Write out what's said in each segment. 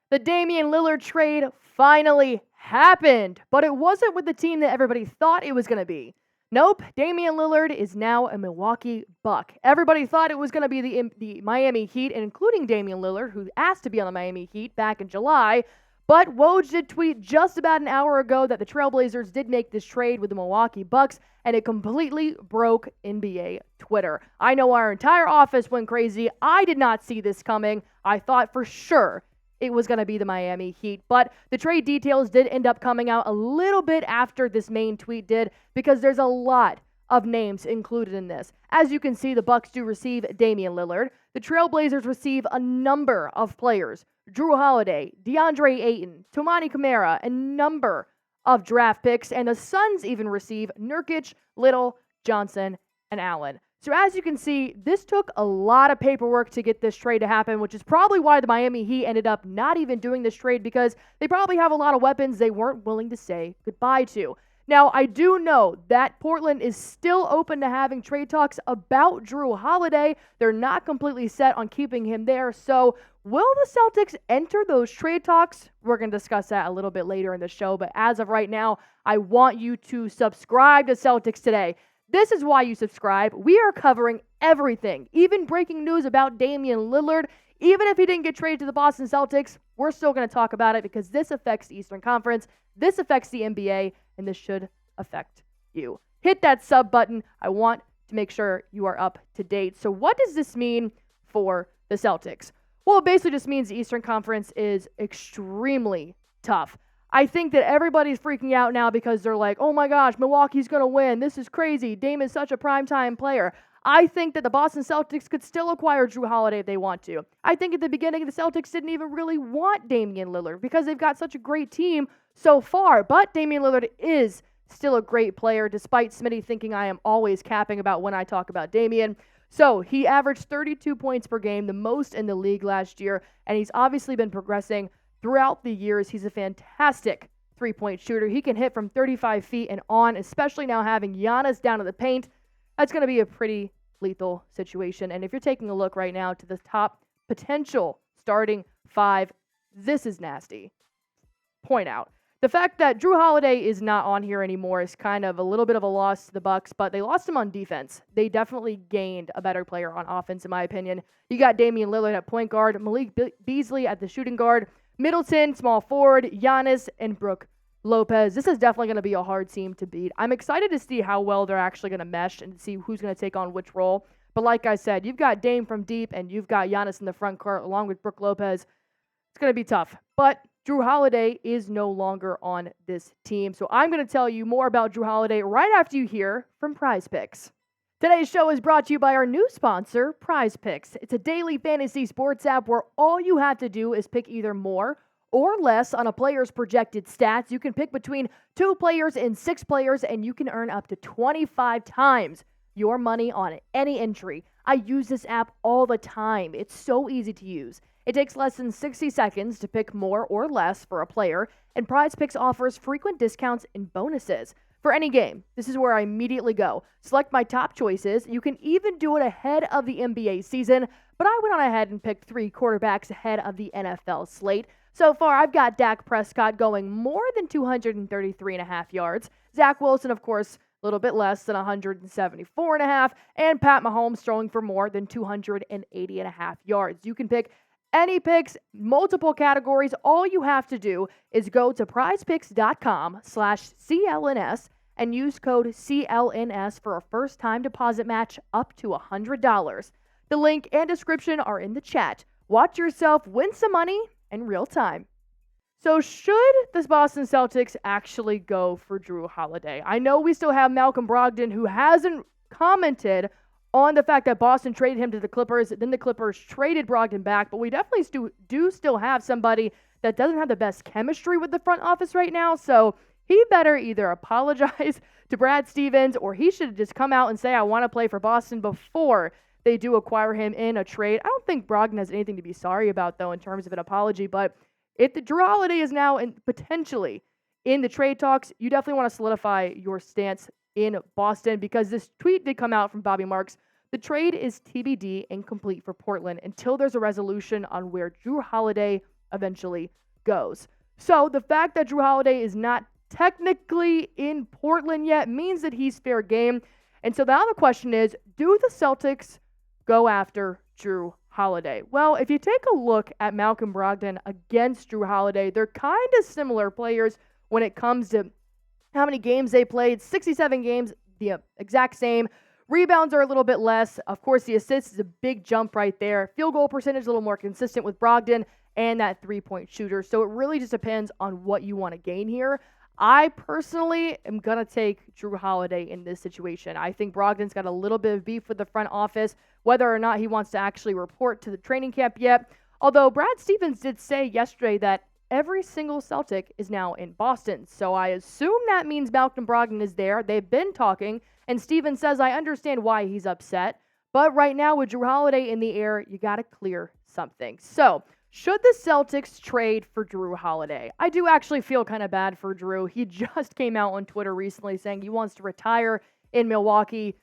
The Damian Lillard trade finally happened, but it wasn't with the team that everybody thought it was going to be. Nope, Damian Lillard is now a Milwaukee Buck. Everybody thought it was going to be the Miami Heat, and including Damian Lillard, who asked to be on the Miami Heat back in July. But Woj did tweet just about an hour ago that the Trailblazers did make this trade with the Milwaukee Bucks, and it completely broke NBA Twitter. I know our entire office went crazy. I did not see this coming. I thought for sure it was going to be the Miami Heat. But the trade details did end up coming out a little bit after this main tweet did, because there's a lot of names included in this. As you can see, the Bucks do receive Damian Lillard. The Trailblazers receive a number of players. Jrue Holiday, DeAndre Ayton, Toumani Camara, a number of draft picks. And the Suns even receive Nurkic, Little, Johnson, and Allen. So as you can see, this took a lot of paperwork to get this trade to happen, which is probably why the Miami Heat ended up not even doing this trade, because they probably have a lot of weapons they weren't willing to say goodbye to. Now, I do know that Portland is still open to having trade talks about Jrue Holiday. They're not completely set on keeping him there. So will the Celtics enter those trade talks? We're going to discuss that a little bit later in the show. But as of right now, I want you to subscribe to Celtics Today. This is why you subscribe. We are covering everything, even breaking news about Damian Lillard. Even if he didn't get traded to the Boston Celtics, we're still going to talk about it because this affects the Eastern Conference, this affects the NBA, and this should affect you. Hit that sub button. I want to make sure you are up to date. So what does this mean for the Celtics? Well, it basically just means the Eastern Conference is extremely tough. I think that everybody's freaking out now because they're like, oh my gosh, Milwaukee's going to win. This is crazy. Dame is such a primetime player. I think that the Boston Celtics could still acquire Jrue Holiday if they want to. I think at the beginning, the Celtics didn't even really want Damian Lillard because they've got such a great team so far. But Damian Lillard is still a great player, despite Smitty thinking I am always capping about when I talk about Damian. So he averaged 32 points per game, the most in the league last year, and he's obviously been progressing throughout the years. He's a fantastic three-point shooter. He can hit from 35 feet and on, especially now having Giannis down in the paint. That's going to be a pretty lethal situation. And if you're taking a look right now to the top potential starting five, this is nasty. Point out. The fact that Jrue Holiday is not on here anymore is kind of a little bit of a loss to the Bucks, but they lost him on defense. They definitely gained a better player on offense, in my opinion. You got Damian Lillard at point guard, Malik Beasley at the shooting guard, Middleton, small forward, Giannis, and Brook Lopez. This is definitely going to be a hard team to beat. I'm excited to see how well they're actually going to mesh and see who's going to take on which role. But like I said, you've got Dame from deep and you've got Giannis in the front court along with Brook Lopez. It's going to be tough. But Jrue Holiday is no longer on this team. So I'm going to tell you more about Jrue Holiday right after you hear from Prize Picks. Today's show is brought to you by our new sponsor, Prize Picks. It's a daily fantasy sports app where all you have to do is pick either more or less on a player's projected stats. You can pick between 2 players and 6 players, and you can earn up to 25 times your money on any entry. I use this app all the time. It's so easy to use. It takes less than 60 seconds to pick more or less for a player, and Prize Picks offers frequent discounts and bonuses for any game. This is where I immediately go. Select my top choices. You can even do it ahead of the NBA season, but I went on ahead and picked 3 quarterbacks ahead of the NFL slate. So far, I've got Dak Prescott going more than 233.5 yards. Zach Wilson, of course, a little bit less than 174.5, and Pat Mahomes throwing for more than 280.5 yards. You can pick any picks, multiple categories. All you have to do is go to prizepicks.com/CLNS and use code CLNS for a first-time deposit match up to $100. The link and description are in the chat. Watch yourself win some money in real time. So should the Boston Celtics actually go for Jrue Holiday? I know we still have Malcolm Brogdon, who hasn't commented on the fact that Boston traded him to the Clippers. Then the Clippers traded Brogdon back, but we definitely do still have somebody that doesn't have the best chemistry with the front office right now. So he better either apologize to Brad Stevens, or he should just come out and say, I want to play for Boston before they do acquire him in a trade. I don't think Brogdon has anything to be sorry about, though, in terms of an apology. But if the Jrue Holiday is now potentially in the trade talks, you definitely want to solidify your stance in Boston, because this tweet did come out from Bobby Marks. The trade is TBD and complete for Portland until there's a resolution on where Jrue Holiday eventually goes. So the fact that Jrue Holiday is not technically in Portland yet means that he's fair game. And so now the question is, do the Celtics go after Jrue Holiday? Well, if you take a look at Malcolm Brogdon against Jrue Holiday, they're kind of similar players when it comes to how many games they played. 67 games, the exact same. Rebounds are a little bit less. Of course, the assists is a big jump right there. Field goal percentage a little more consistent with Brogdon and that three-point shooter. So it really just depends on what you want to gain here. I personally am going to take Jrue Holiday in this situation. I think Brogdon's got a little bit of beef with the front office, whether or not he wants to actually report to the training camp yet. Although Brad Stevens did say yesterday that every single Celtic is now in Boston. So I assume that means Malcolm Brogdon is there. They've been talking, and Stevens says, I understand why he's upset. But right now with Jrue Holiday in the air, you got to clear something. So should the Celtics trade for Jrue Holiday? I do actually feel kind of bad for Jrue. He just came out on Twitter recently saying he wants to retire in Milwaukee.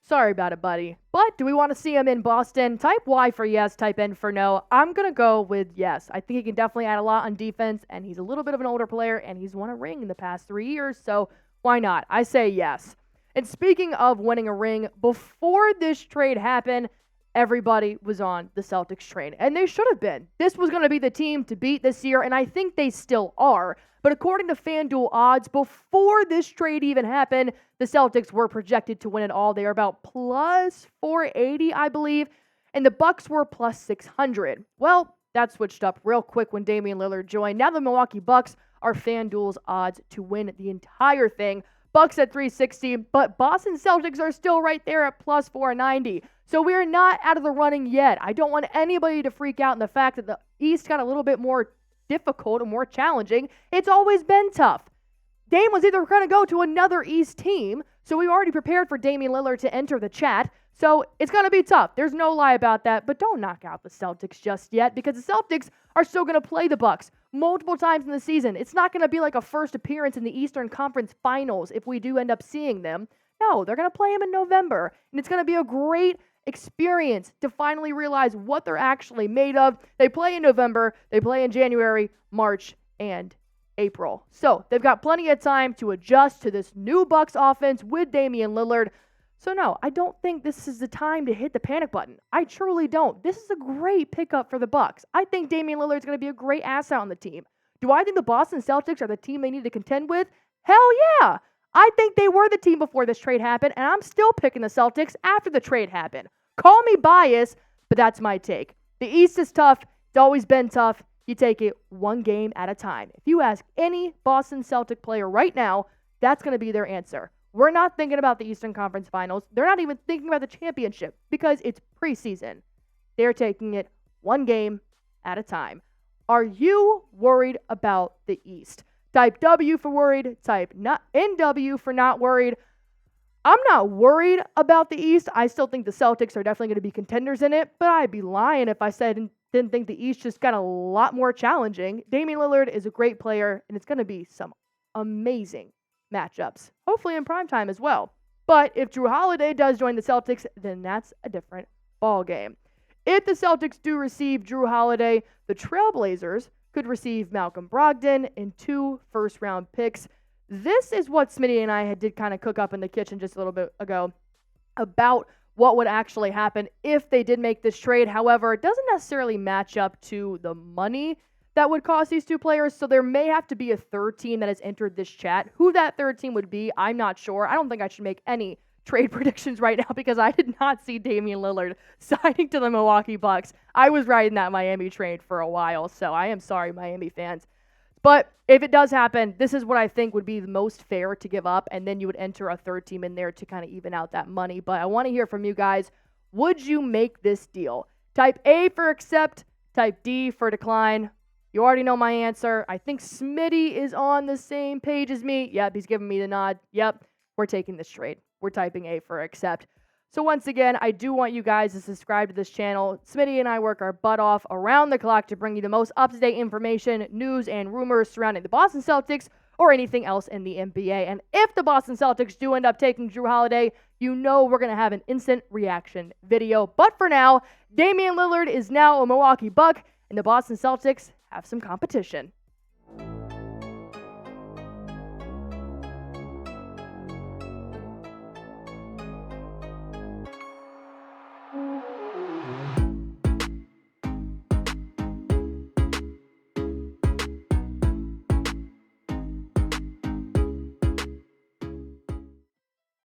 Sorry about it, buddy. But do we want to see him in Boston? Type Y for yes, type N for no. I'm going to go with yes. I think he can definitely add a lot on defense, and he's a little bit of an older player, and he's won a ring in the past 3 years, so why not? I say yes. And speaking of winning a ring, before this trade happened, everybody was on the Celtics train, and they should have been. This was going to be the team to beat this year, and I think they still are. But according to Fanduel odds, before this trade even happened, the Celtics were projected to win it all. They are about plus 480, I believe, and the Bucks were plus 600. Well, that switched up real quick when Damian Lillard joined. Now the Milwaukee Bucks are Fanduel's odds to win the entire thing. Bucks at 360, but Boston Celtics are still right there at plus 490. So we're not out of the running yet. I don't want anybody to freak out in the fact that the East got a little bit more difficult and more challenging. It's always been tough. Dame was either going to go to another East team, so we already prepared for Damian Lillard to enter the chat. So it's going to be tough. There's no lie about that, but don't knock out the Celtics just yet because the Celtics are still going to play the Bucks multiple times in the season. It's not going to be like a first appearance in the Eastern Conference Finals if we do end up seeing them. No, they're going to play them in November, and it's going to be a great experience to finally realize what they're actually made of. They play in November, they play in January, March, and April. So they've got plenty of time to adjust to this new Bucks offense with Damian Lillard. So no, I don't think this is the time to hit the panic button. I truly don't. This is a great pickup for the Bucks. I think Damian Lillard is going to be a great asset on the team. Do I think the Boston Celtics are the team they need to contend with? Hell yeah! I think they were the team before this trade happened, and I'm still picking the Celtics after the trade happened. Call me biased, but that's my take. The East is tough. It's always been tough. You take it one game at a time. If you ask any Boston Celtic player right now, that's going to be their answer. We're not thinking about the Eastern Conference Finals. They're not even thinking about the championship because it's preseason. They're taking it one game at a time. Are you worried about the East? Type W for worried. Type NW for not worried. I'm not worried about the East. I still think the Celtics are definitely going to be contenders in it, but I'd be lying if I said didn't think the East just got a lot more challenging. Damian Lillard is a great player, and it's going to be some amazing matchups, hopefully in primetime as well. But if Jrue Holiday does join the Celtics, then that's a different ball game. If the Celtics do receive Jrue Holiday, the Trailblazers could receive Malcolm Brogdon and 2 first-round picks. This is what Smitty and I did kind of cook up in the kitchen just a little bit ago about what would actually happen if they did make this trade. However, it doesn't necessarily match up to the money that would cost these two players, so there may have to be a third team that has entered this chat. Who that third team would be, I'm not sure. I don't think I should make any trade predictions right now because I did not see Damian Lillard signing to the Milwaukee Bucks. I was riding that Miami train for a while, so I am sorry, Miami fans. But if it does happen, this is what I think would be the most fair to give up, and then you would enter a third team in there to kind of even out that money. But I want to hear from you guys. Would you make this deal? Type A for accept, type D for decline. You already know my answer. I think Smitty is on the same page as me. Yep, he's giving me the nod. Yep, we're taking this trade. We're typing A for accept. So once again, I do want you guys to subscribe to this channel. Smitty and I work our butt off around the clock to bring you the most up-to-date information, news, and rumors surrounding the Boston Celtics or anything else in the NBA. And if the Boston Celtics do end up taking Jrue Holiday, you know we're going to have an instant reaction video. But for now, Damian Lillard is now a Milwaukee Buck, and the Boston Celtics have some competition.